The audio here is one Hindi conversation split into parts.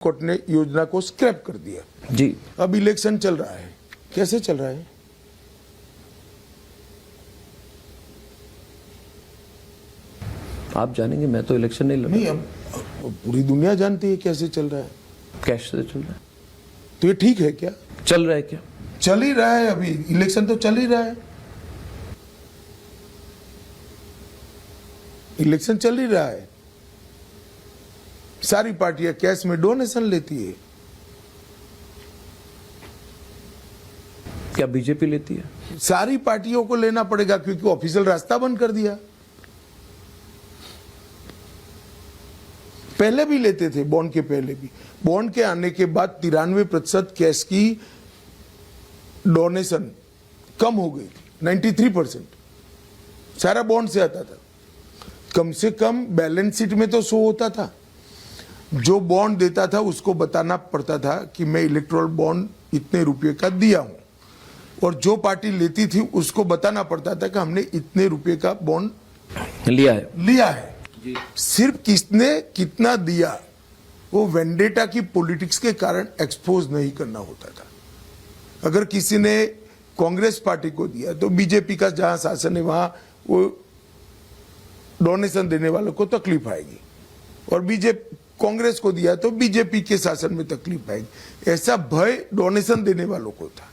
कोर्ट ने योजना को स्क्रैप कर दिया जी। अब इलेक्शन चल रहा है, कैसे चल रहा है? आप जानेंगे, मैं तो इलेक्शन नहीं लड़ नहीं, अब पूरी दुनिया जानती है कैसे चल रहा है। कैश से चल रहा है। तो ये ठीक है क्या? चल रहा है क्या? चल ही रहा है, अभी इलेक्शन तो चल ही रहा है, इलेक्शन चल ही रहा है। सारी पार्टियां कैश में डोनेशन लेती है। क्या बीजेपी लेती है? सारी पार्टियों को लेना पड़ेगा क्योंकि ऑफिशियल रास्ता बंद कर दिया। पहले भी लेते थे, बॉन्ड के पहले भी। बॉन्ड के आने के बाद 93% कैश की डोनेशन कम हो गई थी, 93% सारा बॉन्ड से आता था। कम से कम बैलेंस शीट में तो शो होता था, जो बॉन्ड देता था उसको बताना पड़ता था कि मैं इलेक्टोरल बॉन्ड इतने रुपए का दिया हूं, और जो पार्टी लेती थी उसको बताना पड़ता था कि हमने इतने रुपए का बॉन्ड लिया है। सिर्फ किसने कितना दिया वो वेंडेटा की पॉलिटिक्स के कारण एक्सपोज नहीं करना होता था। अगर किसी ने कांग्रेस पार्टी को दिया तो बीजेपी का जहां शासन है वहां वो डोनेशन देने वालों को तकलीफ आएगी, और बीजेपी कांग्रेस को दिया तो बीजेपी के शासन में तकलीफ आएगी। ऐसा भय डोनेशन देने वालों को था,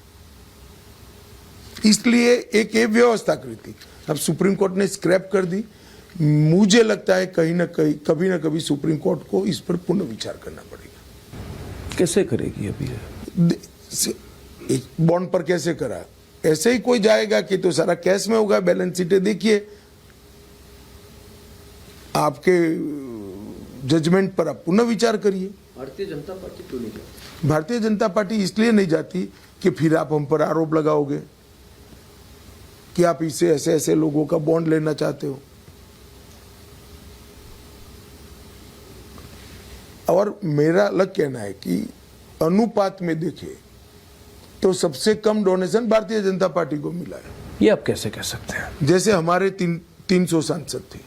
इसलिए एक ये व्यवस्था करी थी। अब सुप्रीम कोर्ट ने स्क्रैप कर दी। मुझे लगता है कहीं ना कहीं कभी ना कभी सुप्रीम कोर्ट को इस पर पुनर्विचार करना पड़ेगा। कैसे करेगी अभी? बॉन्ड पर कैसे करा? ऐसे ही कोई जाएगा कि तो सारा कैश में होगा, बैलेंस शीटें देखिए, आपके जजमेंट पर आप पुनः विचार करिए। भारतीय जनता पार्टी क्यों नहीं जाती? भारतीय जनता पार्टी इसलिए नहीं जाती कि फिर आप हम पर आरोप लगाओगे कि आप इससे ऐसे ऐसे लोगों का बॉन्ड लेना चाहते हो। और मेरा अलग कहना है कि अनुपात में देखें तो सबसे कम डोनेशन भारतीय जनता पार्टी को मिला है। ये आप कैसे कह सकते हैं? जैसे हमारे 300 सांसद थे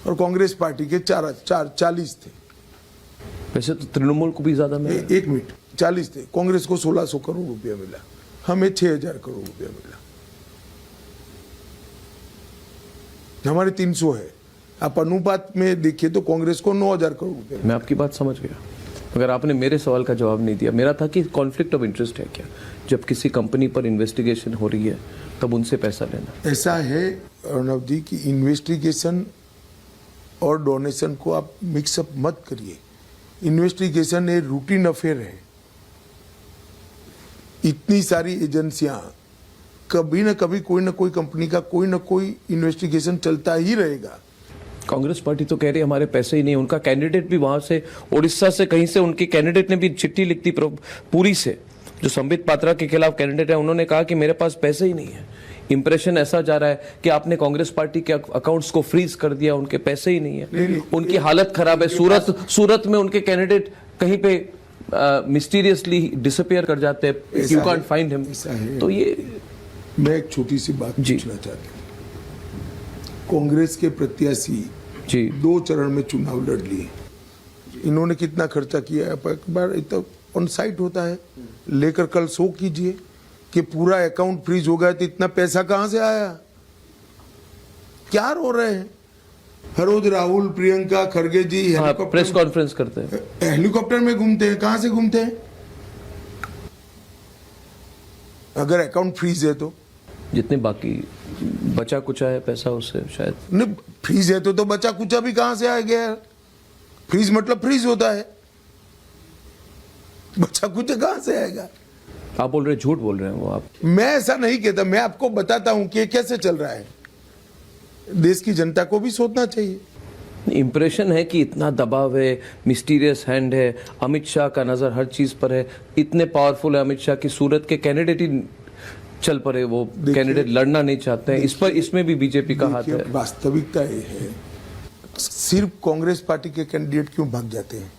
और कांग्रेस पार्टी के 40 थे। वैसे तो तृणमूल को भी ज्यादा मिला। एक मिनट, 40 थे। कांग्रेस को 1600 करोड़ रुपया मिला, हमें 6000 करोड़ रुपया मिला। हमारे 300 है, आप अनुपात में देखिए तो कांग्रेस को 9000 करोड़ रुपया। मैं आपकी बात समझ गया, मगर आपने मेरे सवाल का जवाब नहीं दिया। मेरा था कि कॉन्फ्लिक्ट ऑफ इंटरेस्ट है क्या जब किसी कंपनी पर इन्वेस्टिगेशन हो रही है तब उनसे पैसा लेना? ऐसा है अर्णव जी कि इन्वेस्टिगेशन और डोनेशन को आप मिक्सअप मत करिए। इन्वेस्टिगेशन एक रूटीन अफेयर है। इतनी सारी एजेंसियां, कभी ना कभी कोई ना कोई कंपनी का कोई ना कोई इन्वेस्टिगेशन चलता ही रहेगा। कांग्रेस पार्टी तो कह रही है हमारे पैसे ही नहीं। उनका कैंडिडेट भी वहां से उड़ीसा से कहीं से, उनके कैंडिडेट ने भी चिट्ठी लिख दी पूरी से, जो संबित पात्रा के खिलाफ कैंडिडेट है। उन्होंने कहा कि मेरे पास पैसे ही नहीं है। इंप्रेशन ऐसा जा रहा है कि आपने कांग्रेस पार्टी के अकाउंट्स को फ्रीज कर दिया, उनके पैसे ही नहीं है। उनकी हालत खराब है। सूरत में उनके कैंडिडेट कहीं पे मिस्टीरियसली डिसअपियर कर जाते हैं, यू कांट फाइंड हिम। तो ये मैं एक छोटी सी बात पूछना चाहता हूँ। कांग्रेस के प्रत्याशी जी 2 चरण में चुनाव लड़ लिए। इन्होंने कितना खर्चा किया है? एक बार तो ऑन साइट होता है, लेकर कल शो कीजिए कि पूरा अकाउंट फ्रीज हो गया तो इतना पैसा कहां से आया? क्या रो रहे हैं? हर रोज राहुल, प्रियंका खड़गे जी प्रेस कॉन्फ्रेंस करते हैं, हेलीकॉप्टर में घूमते हैं। कहां से घूमते हैं? अगर अकाउंट फ्रीज है तो जितने बाकी बचा कुचा है पैसा उससे शायद नहीं। फ्रीज है तो बचा कुचा भी कहां से आ गया? फ्रीज मतलब फ्रीज होता है, बचा कुचा कहां से आएगा? आप बोल रहे, झूठ बोल रहे हैं वो आप। मैं ऐसा नहीं कहता, मैं आपको बताता हूं कि कैसे चल रहा है। देश की जनता को भी सोचना चाहिए। इंप्रेशन है कि इतना दबाव है, मिस्टीरियस हैंड है, अमित शाह का नजर हर चीज पर है, इतने पावरफुल है अमित शाह की सूरत के कैंडिडेट ही चल पड़े, वो कैंडिडेट लड़ना नहीं चाहते हैं। इस पर इसमें भी बीजेपी का हाथ है। वास्तविकता ये है, सिर्फ कांग्रेस पार्टी के कैंडिडेट क्यों भाग जाते हैं?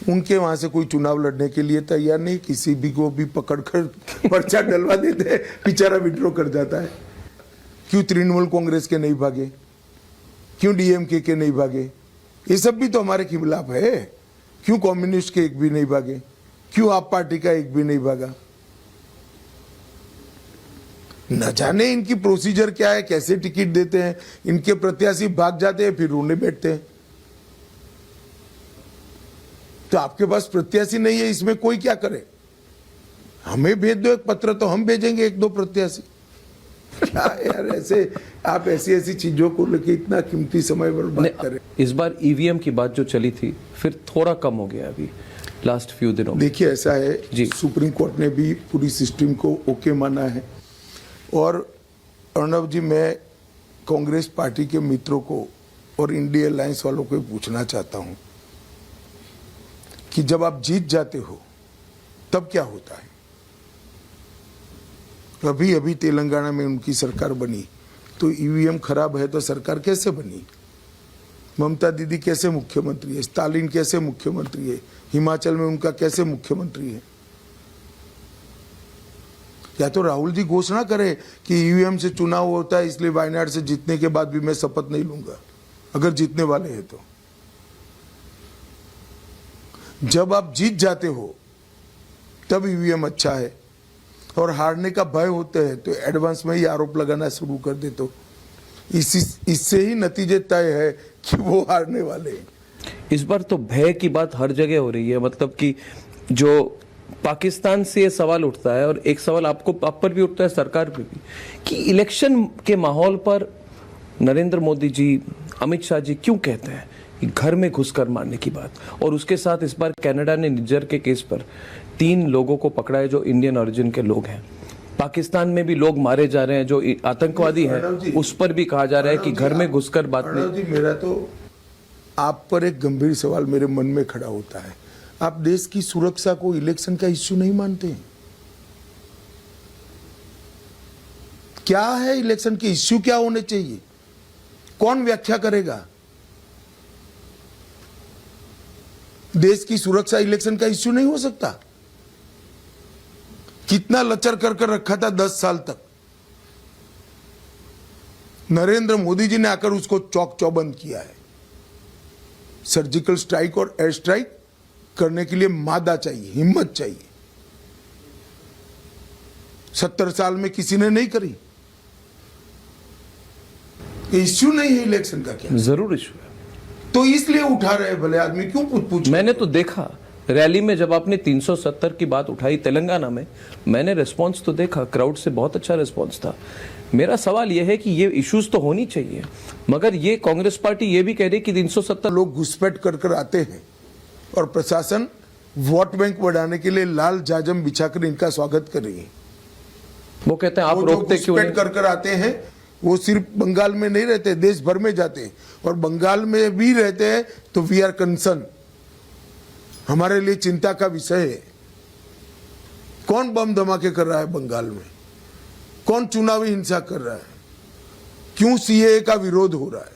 उनके वहां से कोई चुनाव लड़ने के लिए तैयार नहीं, किसी भी को भी पकड़कर पर्चा डलवा देते हैं, बेचारा विड्रॉ कर जाता है। क्यों तृणमूल कांग्रेस के नहीं भागे? क्यों डीएमके के नहीं भागे? ये सब भी तो हमारे खिलाफ है। क्यों कम्युनिस्ट के एक भी नहीं भागे, क्यों आप पार्टी का एक भी नहीं भागा? न जाने इनकी प्रोसीजर क्या है, कैसे टिकट देते हैं, इनके प्रत्याशी भाग जाते हैं फिर रोने बैठते हैं। तो आपके पास प्रत्याशी नहीं है, इसमें कोई क्या करे? हमें भेज दो एक पत्र तो हम भेजेंगे एक दो प्रत्याशी। क्या यार, ऐसे आप ऐसी ऐसी चीजों को लेके इतना कीमती समय बर्बाद करें। इस बार ईवीएम की बात जो चली थी फिर थोड़ा कम हो गया अभी लास्ट फ्यू दिनों में। देखिए ऐसा है जी। सुप्रीम कोर्ट ने भी पूरी सिस्टम को ओके माना है। और अर्णव जी, मैं कांग्रेस पार्टी के मित्रों को और इंडिया अलायंस वालों को पूछना चाहता हूं कि जब आप जीत जाते हो तब क्या होता है? अभी अभी तेलंगाना में उनकी सरकार बनी तो ईवीएम खराब है तो सरकार कैसे बनी? ममता दीदी कैसे मुख्यमंत्री है? स्टालिन कैसे मुख्यमंत्री है? हिमाचल में उनका कैसे मुख्यमंत्री है? या तो राहुल जी घोषणा करे कि ईवीएम से चुनाव होता है इसलिए वायनाड से जीतने के बाद भी मैं शपथ नहीं लूंगा, अगर जीतने वाले हैं तो। जब आप जीत जाते हो तब ईवीएम अच्छा है, और हारने का भय होता है तो एडवांस में ही आरोप लगाना शुरू कर दे तो इससे ही नतीजे तय है कि वो हारने वाले हैं। इस बार तो भय की बात हर जगह हो रही है, मतलब कि जो पाकिस्तान से ये सवाल उठता है, और एक सवाल आप पर भी उठता है, सरकार पे भी, कि इलेक्शन के माहौल पर नरेंद्र मोदी जी, अमित शाह जी क्यों कहते हैं कि घर में घुसकर मारने की बात। और उसके साथ इस बार कनाडा ने निज्जर के केस पर 3 लोगों को पकड़ा है जो इंडियन ओरिजिन के लोग हैं। पाकिस्तान में भी लोग मारे जा रहे हैं जो आतंकवादी हैं, उस पर भी कहा जा रहा है कि घर में घुसकर बात नहीं। जी, मेरा तो आप पर एक गंभीर सवाल मेरे मन में खड़ा होता है। आप देश की सुरक्षा को इलेक्शन का इश्यू नहीं मानते हैं? क्या है इलेक्शन के इश्यू, क्या होने चाहिए? कौन व्याख्या करेगा? देश की सुरक्षा इलेक्शन का इश्यू नहीं हो सकता। कितना लचर कर रखा था 10 साल तक। नरेंद्र मोदी जी ने आकर उसको चौक चौबंद किया है। सर्जिकल स्ट्राइक और एयर स्ट्राइक करने के लिए मादा चाहिए, हिम्मत चाहिए। 70 साल में किसी ने नहीं करी। इश्यू नहीं है इलेक्शन का। क्या जरूर इशू है, तो इसलिए उठा रहे भले आदमी, क्यों पूछ? मैंने तो देखा रैली में जब आपने 370 की बात उठाई तेलंगाना में, मैंने रिस्पांस तो देखा, क्राउड से बहुत अच्छा रिस्पांस था। मेरा सवाल यह है कि ये इश्यूज तो होनी चाहिए, मगर ये कांग्रेस पार्टी ये भी कह रही कि 370 लोग घुसपैठ कर आते हैं और प्रशासन वोट बैंक बढ़ाने के लिए लाल जाजम बिछाकर इनका स्वागत कर रही है। वो कहते हैं आप रोकते क्यों नहीं? कर आते हैं, वो सिर्फ बंगाल में नहीं रहते, देश भर में जाते हैं, और बंगाल में भी रहते हैं तो वी आर कंसर्न, हमारे लिए चिंता का विषय है। कौन बम धमाके कर रहा है बंगाल में? कौन चुनावी हिंसा कर रहा है? क्यों सीएए का विरोध हो रहा है?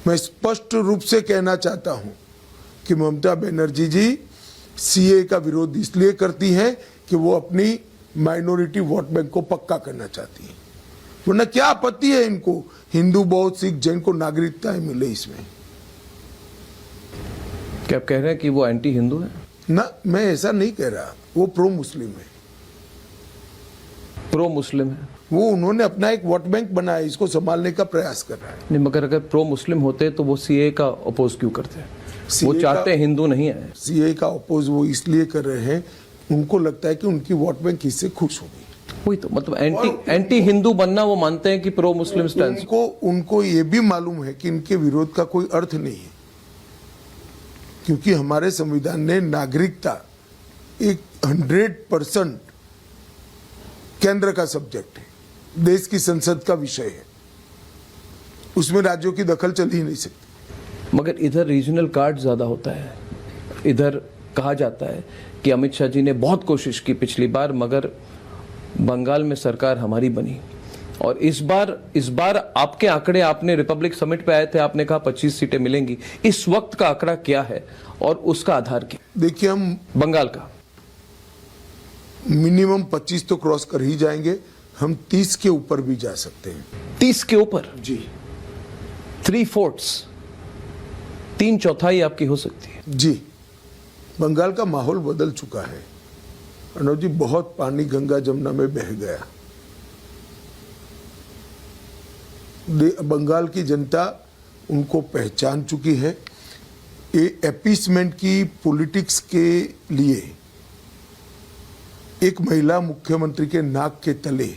मैं स्पष्ट रूप से कहना चाहता हूं कि ममता बनर्जी जी सीएए का विरोध इसलिए करती हैं कि वो अपनी माइनॉरिटी वोट बैंक को पक्का करना चाहती है। वरना क्या आपत्ति है इनको हिंदू, बौद्ध, सिख, जैन को नागरिकता मिले इसमें? क्या आप कह रहे हैं कि वो एंटी हिंदू है? ना, मैं ऐसा नहीं कह रहा। वो प्रो मुस्लिम है, प्रो मुस्लिम है। वो उन्होंने अपना एक वोट बैंक बनाया, इसको संभालने का प्रयास कर रहा है। नहीं, मगर अगर प्रो मुस्लिम होते तो वो सीए का अपोज क्यों करते हैं? वो चाहते हैं हिंदू नहीं है। सीए का अपोज वो इसलिए कर रहे हैं, उनको लगता है कि उनकी वोट बैंक इससे खुश होगी। वही तो, मतलब एंटी हिंदू बनना वो मानते हैं कि प्रो मुस्लिम स्टैंड। उनको ये भी मालूम है कि इनके विरोध का कोई अर्थ नहीं है, क्योंकि हमारे संविधान ने नागरिकता एक 100% केंद्र का सब्जेक्ट है, देश की संसद का विषय है, उसमें राज्यों की दखल चल ही नहीं सकती। मगर इधर रीजनल कार्ड ज्यादा होता है। इधर कहा जाता है कि अमित शाह जी ने बहुत कोशिश की पिछली बार, मगर बंगाल में सरकार हमारी बनी। और इस बार आपके आंकड़े, आपने रिपब्लिक समिट पे आए थे, आपने कहा 25 सीटें मिलेंगी। इस वक्त का आंकड़ा क्या है और उसका आधार क्या? देखिए, हम बंगाल का मिनिमम 25 तो क्रॉस कर ही जाएंगे, हम 30 के ऊपर भी जा सकते हैं। 30 के ऊपर? जी। 3/4 3/4 आपकी हो सकती है। जी, बंगाल का माहौल बदल चुका है अर्णव जी। बहुत पानी गंगा जमुना में बह गया। बंगाल की जनता उनको पहचान चुकी है। ये एपीसमेंट की पॉलिटिक्स के लिए एक महिला मुख्यमंत्री के नाक के तले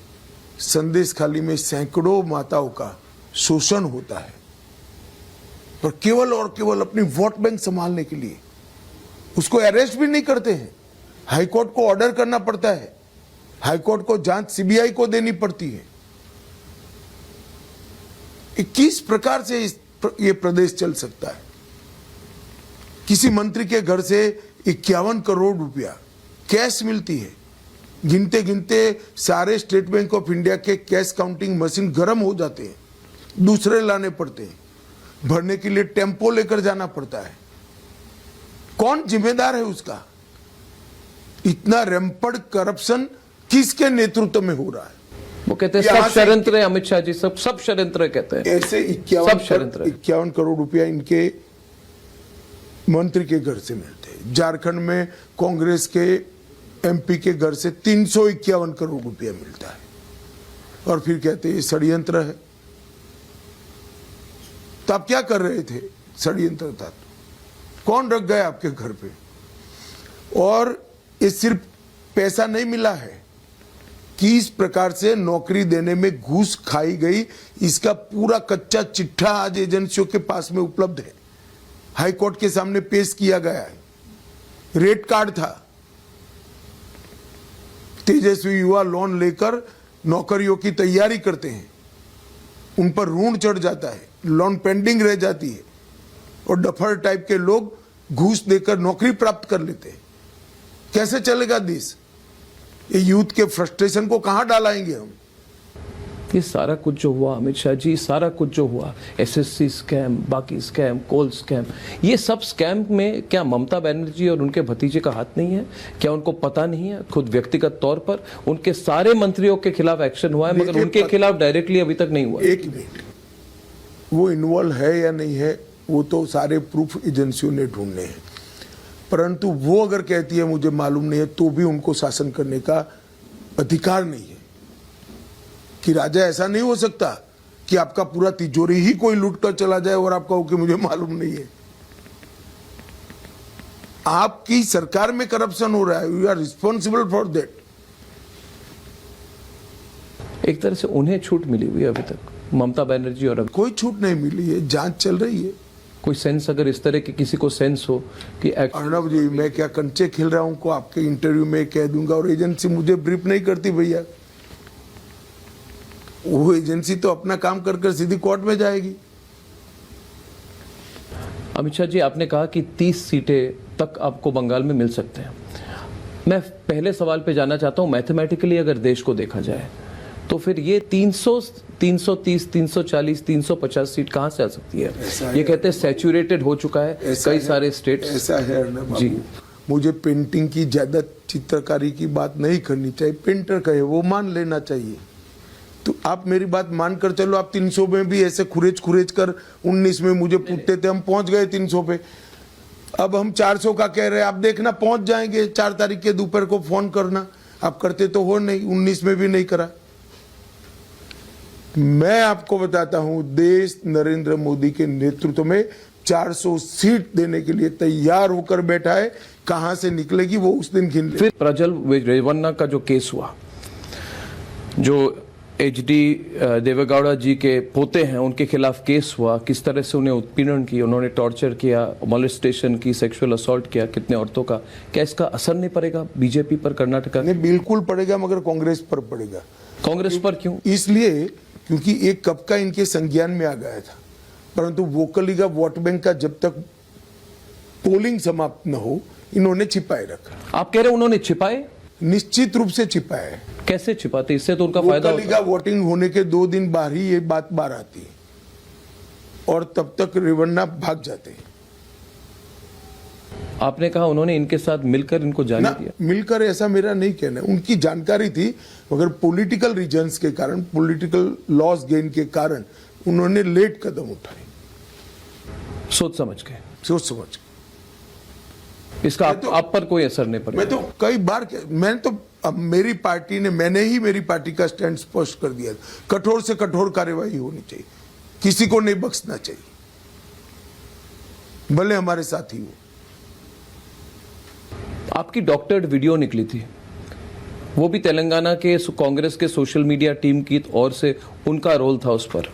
संदेश खाली में सैकड़ों माताओं का शोषण होता है, पर केवल और केवल अपनी वोट बैंक संभालने के लिए उसको अरेस्ट भी नहीं करते हैं। हाईकोर्ट को ऑर्डर करना पड़ता है, हाईकोर्ट को जांच सीबीआई को देनी पड़ती है। किस प्रकार से ये प्रदेश चल सकता है? किसी मंत्री के घर से 51 करोड़ रुपया कैश मिलती है। गिनते गिनते सारे स्टेट बैंक ऑफ इंडिया के कैश काउंटिंग मशीन गर्म हो जाते हैं, दूसरे लाने पड़ते हैं। भरने के लिए टेम्पो लेकर जाना पड़ता है। कौन जिम्मेदार है उसका? इतना रैंपड करप्शन किसके नेतृत्व में हो रहा है? वो कहते हैं सब षड्यंत्र है अमित शाह जी, सब षड्यंत्र कहते हैं। ऐसे 51 करोड़ रुपया इनके मंत्री के घर से मिलते हैं। झारखंड में कांग्रेस के एमपी के घर से 351 करोड़ रुपया मिलता है, और फिर कहते हैं ये षड्यंत्र है। तो आप क्या कर रहे थे? षड्यंत्र था तो कौन रख गया आपके घर पे? और ये सिर्फ पैसा नहीं मिला है, किस प्रकार से नौकरी देने में घूस खाई गई, इसका पूरा कच्चा चिट्ठा आज एजेंसियों के पास में उपलब्ध है। हाईकोर्ट के सामने पेश किया गया है। रेड कार्ड था। तेजस्वी युवा लोन लेकर नौकरियों की तैयारी करते हैं, उन पर ऋण चढ़ जाता है, लोन पेंडिंग रह जाती है, और डफर टाइप के लोग घूस देकर नौकरी प्राप्त कर लेते हैं। कैसे चलेगा देश? ये यूथ के फ्रस्ट्रेशन को कहां डालाएंगे हम? ये सारा कुछ जो हुआ अमित शाह जी, सारा कुछ जो हुआ, एसएससी स्कैम, बाकी स्कैम, कोल स्कैम, ये सब स्कैम में क्या ममता बनर्जी और उनके भतीजे का हाथ नहीं है? क्या उनको पता नहीं है? खुद व्यक्तिगत तौर पर उनके सारे मंत्रियों के खिलाफ एक्शन हुआ है, मगर उनके खिलाफ डायरेक्टली अभी तक नहीं हुआ। एक मिनट, वो इन्वॉल्व है या नहीं है वो तो सारे प्रूफ एजेंसियों ने ढूंढने हैं, परंतु वो अगर कहती है मुझे मालूम नहीं है, तो भी उनको शासन करने का अधिकार नहीं है। कि राजा ऐसा नहीं हो सकता कि आपका पूरा तिजोरी ही कोई लूट कर चला जाए और आप कहो कि मुझे मालूम नहीं है। आपकी सरकार में करप्शन हो रहा है, you are responsible for that. एक तरह से उन्हें छूट मिली हुई है अभी तक, ममता बनर्जी और कोई छूट नहीं मिली है, जांच चल रही है। कोई सेंस, अगर इस तरह के किसी को सेंस हो कि अर्णव जी, मैं क्या कंचे खेल रहा हूं को आपके इंटरव्यू में कह दूंगा, और एजेंसी मुझे ब्रीफ नहीं करती भैया। वो एजेंसी तो अपना काम कर सीधी कोर्ट में जाएगी। अमित शाह जी, आपने कहा कि 30 सीटें तक आपको बंगाल में मिल सकते हैं। मैं पहले सवाल पे जाना चाहता हूं, मैथमेटिकली अगर देश को देखा जाए तो फिर ये 300, 330, 340, 350 सीट कहां से आ सकती है? ये कहते हैं सैचुरेटेड हो चुका है कई सारे स्टेट। ऐसा है अर्णव जी, मुझे पेंटिंग की ज्यादा चित्रकारी की बात नहीं करनी चाहिए। पेंटर कहे वो मान लेना चाहिए। तो आप मेरी बात मानकर चलो, आप 300 में भी ऐसे खुरेज कर 19 में मुझे पूछते थे, हम पहुंच गए 300 पे। अब हम 400 का कह रहे हैं, आप देखना पहुंच जाएंगे। 4 तारीख के दोपहर को फोन करना, आप करते तो हो नहीं, 19 में भी नहीं करा। मैं आपको बताता हूं, देश नरेंद्र मोदी के नेतृत्व में 400 सीट देने के लिए तैयार होकर बैठा है। कहां से निकलेगी वो उस दिन गिन ले। फिर प्रज्वल रेवन्ना का जो केस हुआ, जो एचडी देवेगौड़ा जी के पोते हैं उनके खिलाफ केस हुआ, किस तरह से उन्हें उत्पीड़न की, उन्होंने टॉर्चर किया, मोलेस्टेशन की, सेक्सुअल असॉल्ट किया कितने औरतों का, क्या इसका असर नहीं पड़ेगा बीजेपी पर, कर्नाटका? नहीं, बिल्कुल पड़ेगा, मगर कांग्रेस पर पड़ेगा। कांग्रेस पर क्यों? इसलिए क्योंकि एक कब का इनके संज्ञान में आ गया था, परंतु वोकली का वोट बैंक का जब तक पोलिंग समाप्त न हो इन्होंने छिपाए रखा। आप कह रहे हैं उन्होंने छिपाए? निश्चित रूप से छिपाया है। कैसे छिपाते? इससे तो उनका फायदा वोकली का वोटिंग होने के 2 दिन बाद ही ये बात बाहर आती है, और तब तक रेवन्ना भाग जाते हैं। आपने कहा उन्होंने इनके साथ मिलकर इनको जाने दिया। मिलकर ऐसा मेरा नहीं कहना है, उनकी जानकारी थी, मगर पॉलिटिकल रीजंस के कारण, पॉलिटिकल लॉस गेन के कारण उन्होंने लेट कदम उठाए। सोच समझ के सोच समझ के। इसका आप पर कोई असर नहीं पड़ेगा। मैं तो कई बार मैंने तो अब मैंने ही मेरी पार्टी का स्टैंड स्पष्ट कर दिया, कठोर से कठोर कार्यवाही होनी चाहिए, किसी को नहीं बख्शना चाहिए, भले हमारे साथ ही हो। आपकी डॉक्टर्ड वीडियो निकली थी, वो भी तेलंगाना के कांग्रेस के सोशल मीडिया टीम की ओर से उनका रोल था उस पर,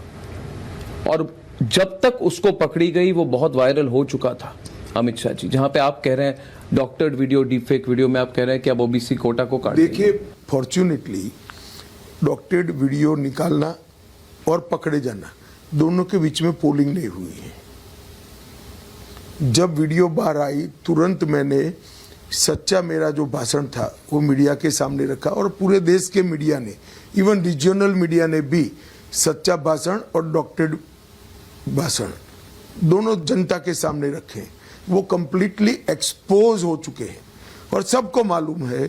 और जब तक उसको पकड़ी गई वो बहुत वायरल हो चुका था अमित शाह जी, जहां पे आप कह रहे हैं doctored video, deep fake video में आप कह रहे हैं कि अब ओबीसी कोटा को काट देंगे। देखिए, फॉर्चुनेटली डॉक्टर्ड वीडियो निकालना और पकड़े जाना दोनों के बीच में पोलिंग नहीं हुई है। जब वीडियो बाहर आई तुरंत मैंने सच्चा मेरा जो भाषण था वो मीडिया के सामने रखा, और पूरे देश के मीडिया ने, इवन रीजनल मीडिया ने भी सच्चा भाषण और डॉक्टर्ड भाषण दोनों जनता के सामने रखे। वो कंप्लीटली एक्सपोज हो चुके हैं और सबको मालूम है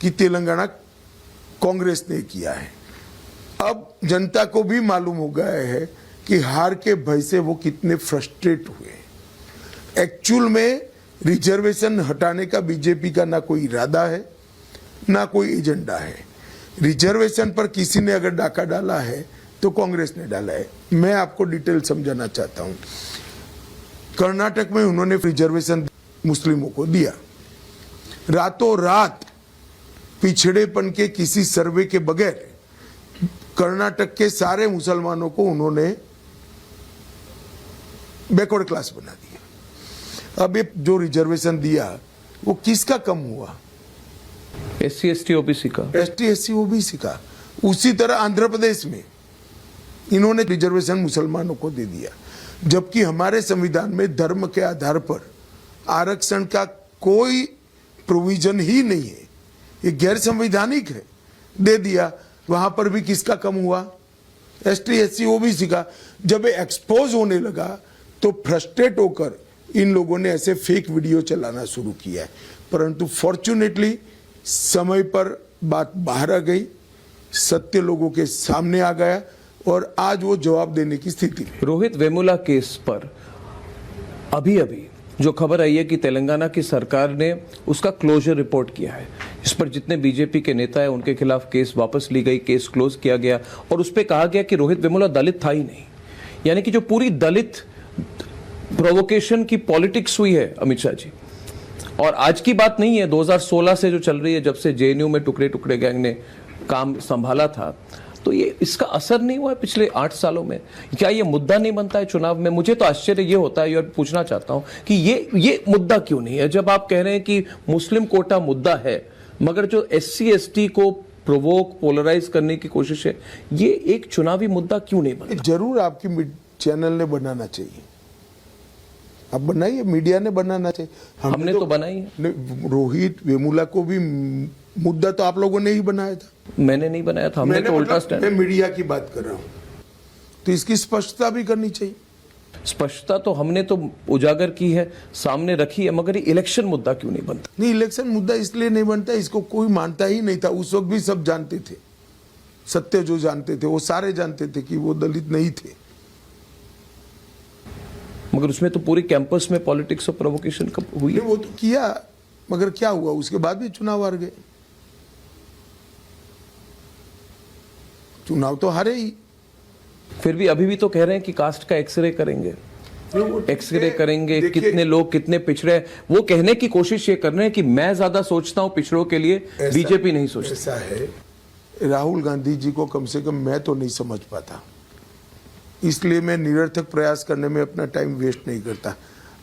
कि तेलंगाना कांग्रेस ने किया है। अब जनता को भी मालूम हो गया है कि हार के भय से वो कितने फ्रस्ट्रेट हुए हैं। एक्चुअल में रिजर्वेशन हटाने का बीजेपी का ना कोई इरादा है ना कोई एजेंडा है। रिजर्वेशन पर किसी ने अगर डाका डाला है तो कांग्रेस ने डाला है। मैं आपको डिटेल समझाना चाहता हूं। कर्नाटक में उन्होंने रिजर्वेशन मुस्लिमों को दिया, रातों रात पिछड़ेपन के किसी सर्वे के बगैर कर्नाटक के सारे मुसलमानों को उन्होंने बैकवर्ड क्लास बना दिया। अब ये जो रिजर्वेशन दिया वो किसका कम हुआ? SC ST OBC का, ST SC OBC का। उसी तरह आंध्र प्रदेश में इन्होंने रिजर्वेशन मुसलमानों को दे दिया, जबकि हमारे संविधान में धर्म के आधार पर आरक्षण का कोई प्रोविजन ही नहीं है, ये गैर संवैधानिक है, दे दिया। वहां पर भी किसका कम हुआ? ST SC OBC का। जब ये एक्सपोज होने लगा तो फ्रस्ट्रेट होकर इन लोगों ने ऐसे फेक वीडियो चलाना शुरू किया है, परंतु फॉर्चुनेटली समय पर बात बाहर आ गई, सत्य लोगों के सामने आ गया और आज वो जवाब देने की स्थिति में। रोहित वेमुला केस पर अभी अभी जो खबर आई है कि तेलंगाना की सरकार ने उसका क्लोजर रिपोर्ट किया है। इस पर जितने बीजेपी के नेता हैं उनके खिलाफ केस वापस ली गई, केस क्लोज किया गया और उस पर कहा गया कि रोहित वेमुला दलित था ही नहीं। यानी कि जो पूरी दलित प्रोवोकेशन की पॉलिटिक्स हुई है अमित शाह जी, और आज की बात नहीं है, 2016 से जो चल रही है, जब से JNU में टुकड़े टुकड़े गैंग ने काम संभाला था, तो ये इसका असर नहीं हुआ है पिछले 8 सालों में? क्या ये मुद्दा नहीं बनता है चुनाव में? मुझे तो आश्चर्य ये होता है और पूछना चाहता हूं कि ये मुद्दा क्यों नहीं है, जब आप कह रहे हैं कि मुस्लिम कोटा मुद्दा है, मगर जो SC ST को प्रोवोक पोलराइज करने की कोशिश है, ये एक चुनावी मुद्दा क्यों नहीं बना? जरूर आपकी चैनल ने बनाना चाहिए, आप बनाइए, मीडिया ने बनाना चाहिए। हमने तो बनाई है। रोहित वेमुला को भी मुद्दा तो आप लोगों ने ही बनाया था। मैंने नहीं बनाया था, हमने तो उल्टा स्टैंड। मैं मीडिया की बात कर रहा हूं, तो इसकी स्पष्टता भी करनी चाहिए। स्पष्टता तो हमने तो उजागर की है, सामने रखी है, मगर ये इलेक्शन मुद्दा क्यों नहीं बनता? नहीं, इलेक्शन मुद्दा इसलिए नहीं बनता, इसको कोई मानता ही नहीं था। उस वक्त भी सब जानते थे, सत्य जो जानते थे वो सारे जानते थे कि वो दलित नहीं थे, मगर उसमें तो पूरी कैंपस में पॉलिटिक्स और प्रोवोकेशन हुई है। वो तो किया, मगर क्या हुआ? उसके बाद भी चुनाव हार गए। चुनाव तो हारे ही। फिर भी अभी भी तो कह रहे हैं कि कास्ट का एक्सरे करेंगे, एक्सरे करेंगे, कितने लोग कितने पिछड़े हैं, वो कहने की कोशिश ये कर रहे हैं कि मैं ज्यादा सोचता हूं पिछड़ों के लिए, बीजेपी नहीं सोचती। ऐसा है, राहुल गांधी जी को कम से कम मैं तो नहीं समझ पाता, इसलिए मैं निरर्थक प्रयास करने में अपना टाइम वेस्ट नहीं करता।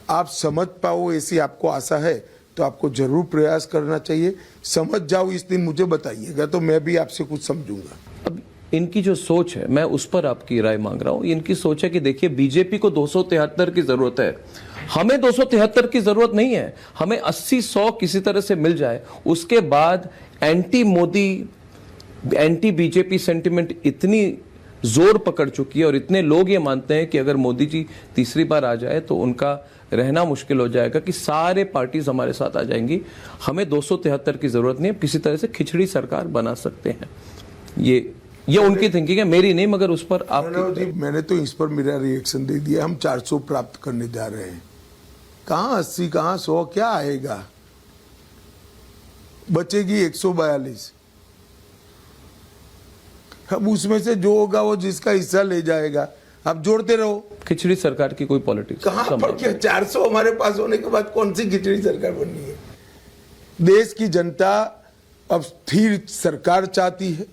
आप समझ पाओ ऐसी आपको आशा है तो आपको जरूर प्रयास करना चाहिए। समझ जाओ इस दिन मुझे बताइएगा तो मैं भी आपसे कुछ समझूंगा। अब इनकी जो सोच है, मैं उस पर आपकी राय मांग रहा हूं। इनकी सोच है कि देखिए, बीजेपी को 273 की जरूरत है, हमें 273 की जरूरत नहीं है, हमें 80-100 किसी तरह से मिल जाए। उसके बाद anti Modi, anti BJP sentiment इतनी जोर पकड़ चुकी है और इतने लोग ये मानते हैं कि अगर मोदी जी तीसरी बार आ जाए तो उनका रहना मुश्किल हो जाएगा, कि सारे पार्टीज हमारे साथ आ जाएंगी। हमें 273 की जरूरत नहीं है, किसी तरह से खिचड़ी सरकार बना सकते हैं। ये ये उनकी थिंकिंग है, मेरी नहीं, मगर उस पर आप प्रणव जी, मैंने तो इस पर मेरा रिएक्शन दे दिया। हम 400 प्राप्त करने जा रहे हैं। कहाँ 80, कहाँ 100, क्या आएगा? बचेगी 142। अब उसमें से जो होगा वो जिसका हिस्सा ले जाएगा। आप जोड़ते रहो। खिचड़ी सरकार की कोई पॉलिटिक्स कहाँ पर क्या 400 हमारे पास होने के बाद कौन सी खिचड़ी सरकार बननी है? देश की जनता अब स्थिर सरकार चाहती है,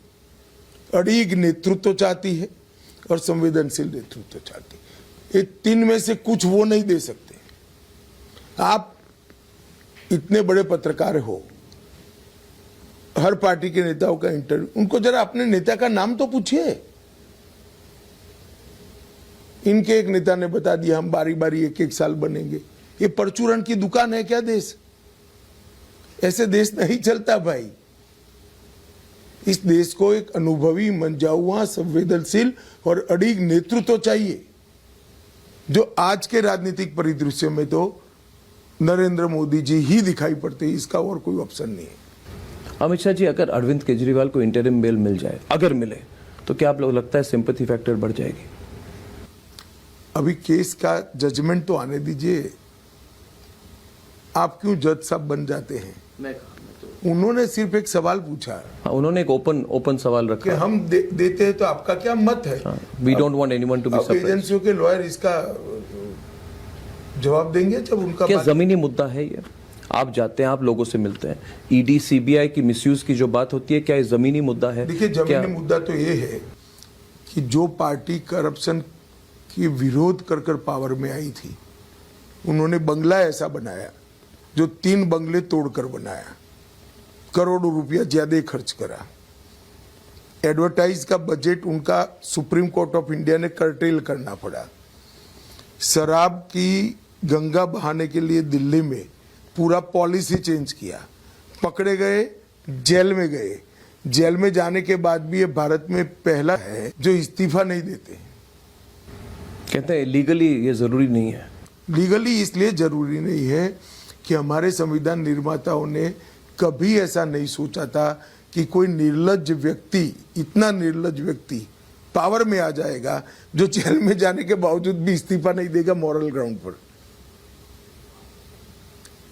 अड़िग नेतृत्व चाहती है और संवेदनशील नेतृत्व चाहती है। ये तीन में से कुछ वो नहीं दे सकते। आप इतने बड़े पत्रकार हो, हर पार्टी के नेताओं का इंटरव्यू, उनको जरा अपने नेता का नाम तो पूछिए। इनके एक नेता ने बता दिया हम बारी बारी एक एक साल बनेंगे। ये परचूरन की दुकान है क्या देश? ऐसे देश नहीं चलता भाई। इस देश को एक अनुभवी, मंजाउआ, संवेदनशील और अड़िग नेतृत्व चाहिए, जो आज के राजनीतिक परिदृश्य में तो नरेंद्र मोदी जी ही दिखाई पड़ते हैं। इसका और कोई ऑप्शन नहीं है। अमित शाह जी, अगर अरविंद केजरीवाल को इंटरिम बेल मिल जाए, अगर मिले, तो क्या आप लोग लगता है सिंपैथी फैक्टर बढ़ जाएगी? अभी केस का जजमेंट तो आने दीजिए। आप क्यों जज साहब बन जाते हैं? उन्होंने सिर्फ एक सवाल पूछा। हाँ, उन्होंने एक ओपन सवाल कि रखा। हम देते हैं तो आपका क्या मत है? We don't want anyone to be surprised. एजेंसियों के लॉयर इसका जवाब देंगे जब उनका क्या जमीनी मुद्दा है ये? आप जाते हैं, आप लोगों से मिलते हैं, ईडी सीबीआई की मिसयूज की जो बात होती है, क्या ये जमीनी मुद्दा है? देखिए, जमीनी मुद्दा तो ये है कि जो पार्टी करप्शन की विरोध कर कर पावर में आई थी, उन्होंने बंगला ऐसा बनाया जो 3 बंगले तोड़कर बनाया, करोड़ों रुपया ज्यादा खर्च करा। एडवर्टाइज का बजट उनका सुप्रीम कोर्ट ऑफ इंडिया ने कर्टेल करना पड़ा। शराब की गंगा बहाने के लिए दिल्ली में पूरा पॉलिसी चेंज किया। पकड़े गए, जेल में गए। जेल में जाने के बाद भी ये भारत में पहला है जो इस्तीफा नहीं देते। कहते हैं लीगली ये जरूरी नहीं है। लीगली इसलिए जरूरी नहीं है कि हमारे संविधान निर्माताओं ने कभी ऐसा नहीं सोचा था कि कोई निर्लज्ज व्यक्ति, इतना निर्लज्ज व्यक्ति पावर में आ जाएगा जो जेल में जाने के बावजूद भी इस्तीफा नहीं देगा मॉरल ग्राउंड पर।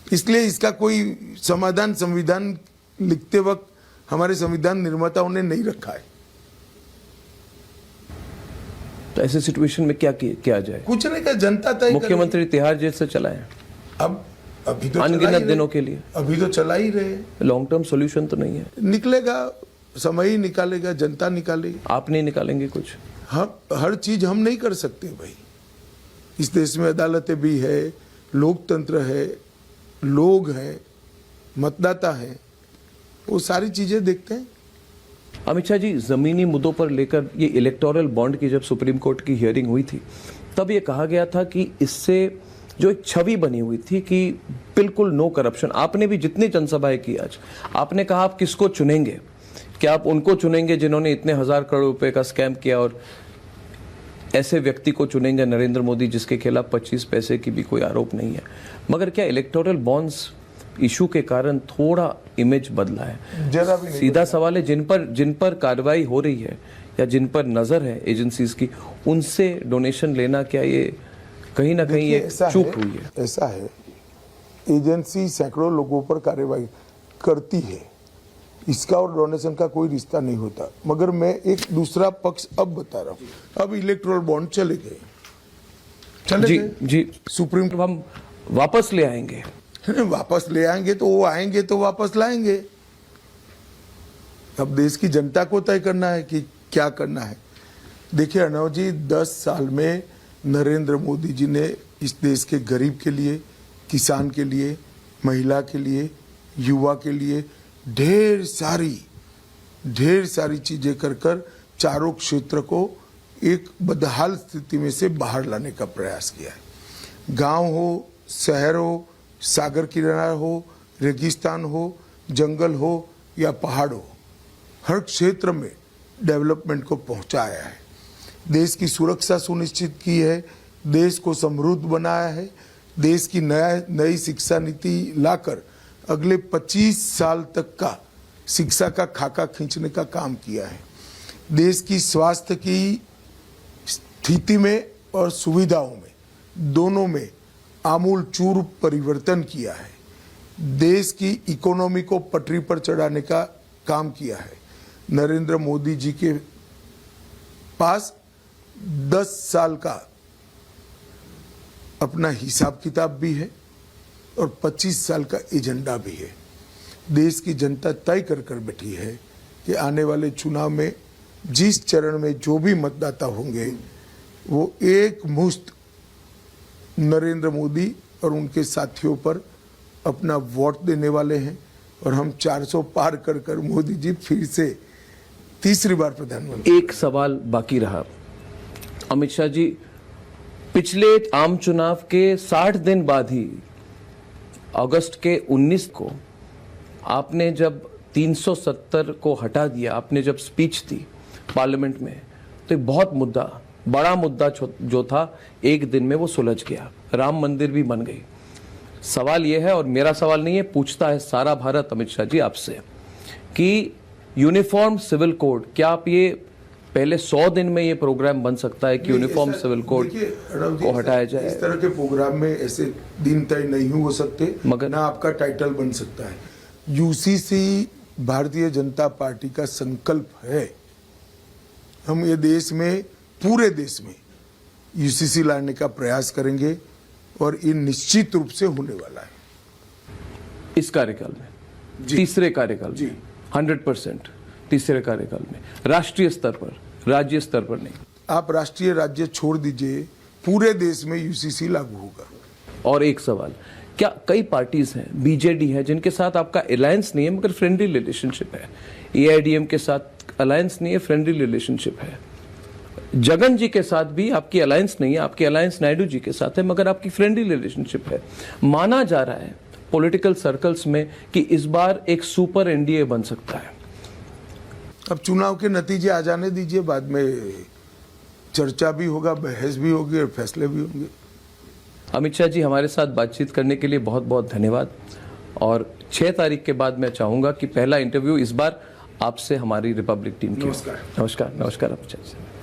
इसलिए इसका कोई समाधान संविधान लिखते वक्त हमारे संविधान निर्माताओं ने नहीं रखा है। तो ऐसे सिचुएशन में क्या किया जाए? कुछ नहीं, का जनता तय करेगी। मुख्यमंत्री तिहाड़ जेल से चलाए अब अभी तो अनगिनत दिनों के लिए, अभी तो चला ही रहे। लॉन्ग टर्म सॉल्यूशन तो नहीं है। निकलेगा, समय ही निकालेगा, जनता निकालेगी। आप नहीं निकालेंगे कुछ? हर चीज हम नहीं कर सकते भाई। इस देश में अदालतें भी है, लोकतंत्र है, लोग हैं, मतदाता हैं, वो सारी चीजें देखते हैं। अमित शाह जी, जमीनी मुद्दों पर लेकर ये इलेक्टोरल बॉन्ड की जब सुप्रीम कोर्ट की हियरिंग हुई थी, तब ये कहा गया था कि इससे जो एक छवि बनी हुई थी कि बिल्कुल नो करप्शन। आपने भी जितनी जनसभाएं की आज, आपने कहा आप किसको चुनेंगे? क्या आप उनको चुनेंगे जिन्होंने इतने 1000 करोड़ रुपए का स्कैम किया, और ऐसे व्यक्ति को चुनेंगे नरेंद्र मोदी जिसके खिलाफ 25 पैसे की भी कोई आरोप नहीं है? मगर क्या इलेक्टोरल बॉन्ड्स इशू के कारण थोड़ा इमेज बदला है? जरा भी नहीं। सीधा सवाल है, जिन पर कार्रवाई हो रही है या जिन पर नजर है एजेंसीज की, उनसे डोनेशन लेना, क्या ये कहीं ना कहीं ये चूक हुई है? ऐसा है, एजेंसी सैकड़ों लोगों पर कार्रवाई करती है, इसका और डोनेशन का कोई रिश्ता नहीं होता। मगर मैं एक दूसरा पक्ष अब बता रहा हूँ। अब इलेक्टोरल बॉन्ड चले गए जी सुप्रीम हम वापस ले आएंगे। वापस ले आएंगे तो वो आएंगे तो वापस लाएंगे। अब देश की जनता को तय करना है कि क्या करना है। देखिए अर्णव जी, 10 साल में नरेंद्र मोदी जी ने इस देश के गरीब के लिए, किसान के लिए, महिला के लिए, युवा के लिए ढेर सारी चीजें कर कर चारों क्षेत्र को एक बदहाल स्थिति में से बाहर लाने का प्रयास किया है। गांव हो, शहर हो, सागर किनारा हो, रेगिस्तान हो, जंगल हो या पहाड़ हो, हर क्षेत्र में डेवलपमेंट को पहुंचाया है। देश की सुरक्षा सुनिश्चित की है, देश को समृद्ध बनाया है, देश की नई शिक्षा नीति लाकर अगले 25 साल तक का शिक्षा का खाका खींचने का काम किया है। देश की स्वास्थ्य की स्थिति में और सुविधाओं में दोनों में आमूल चूर परिवर्तन किया है। देश की इकोनॉमी को पटरी पर चढ़ाने का काम किया है। नरेंद्र मोदी जी के पास 10 साल का अपना हिसाब किताब भी है और 25 साल का एजेंडा भी है। देश की जनता तय कर बैठी है कि आने वाले चुनाव में जिस चरण में जो भी मतदाता होंगे वो एक मुश्त नरेंद्र मोदी और उनके साथियों पर अपना वोट देने वाले हैं और हम 400 पार कर मोदी जी फिर से तीसरी बार प्रधानमंत्री। एक सवाल बाकी रहा अमित शाह जी, पिछले आम चुनाव के 60 दिन बाद ही अगस्त के 19 को आपने जब 370 को हटा दिया, आपने जब स्पीच दी पार्लियामेंट में, तो एक बहुत बड़ा मुद्दा जो था एक दिन में वो सुलझ गया, राम मंदिर भी बन गई। सवाल यह है, और मेरा सवाल नहीं है, पूछता है सारा भारत अमित शाह जी आपसे, कि यूनिफॉर्म सिविल कोड, क्या आप ये पहले 100 दिन में ये प्रोग्राम बन सकता है कि यूनिफॉर्म सिविल कोड को हटाया जाए? इस तरह के प्रोग्राम में ऐसे दिन तय नहीं हो सकते, मगर ना आपका टाइटल बन सकता है। यूसीसी भारतीय जनता पार्टी का संकल्प है। हम ये देश में, पूरे देश में यूसीसी लाने का प्रयास करेंगे और ये निश्चित रूप से होने वाला है इस कार्यकाल में, तीसरे कार्यकाल में 100% तीसरे कार्यकाल में, राष्ट्रीय स्तर पर, राज्य स्तर पर नहीं। आप राष्ट्रीय राज्य छोड़ दीजिए, पूरे देश में यूसीसी लागू होगा। और एक सवाल, क्या कई पार्टीज हैं, बीजेडी है, जिनके साथ आपका अलायंस नहीं है मगर फ्रेंडली रिलेशनशिप है, एआईडीएम के साथ अलायंस नहीं है, फ्रेंडली रिलेशनशिप है, जगन जी के साथ भी आपकी अलायंस नहीं है, आपकी अलायंस नायडू जी के साथ है मगर आपकी फ्रेंडली रिलेशनशिप है। माना जा रहा है पॉलिटिकल सर्कल्स में कि इस बार एक सुपर एनडीए बन सकता है। अब चुनाव के नतीजे आ जाने दीजिए, बाद में चर्चा भी होगा, बहस भी होगी और फैसले भी होंगे। अमित शाह जी, हमारे साथ बातचीत करने के लिए बहुत बहुत धन्यवाद। और 6 तारीख के बाद मैं चाहूंगा कि पहला इंटरव्यू इस बार आपसे हमारी रिपब्लिक टीम की। नमस्कार। नमस्कार अमित शाह जी।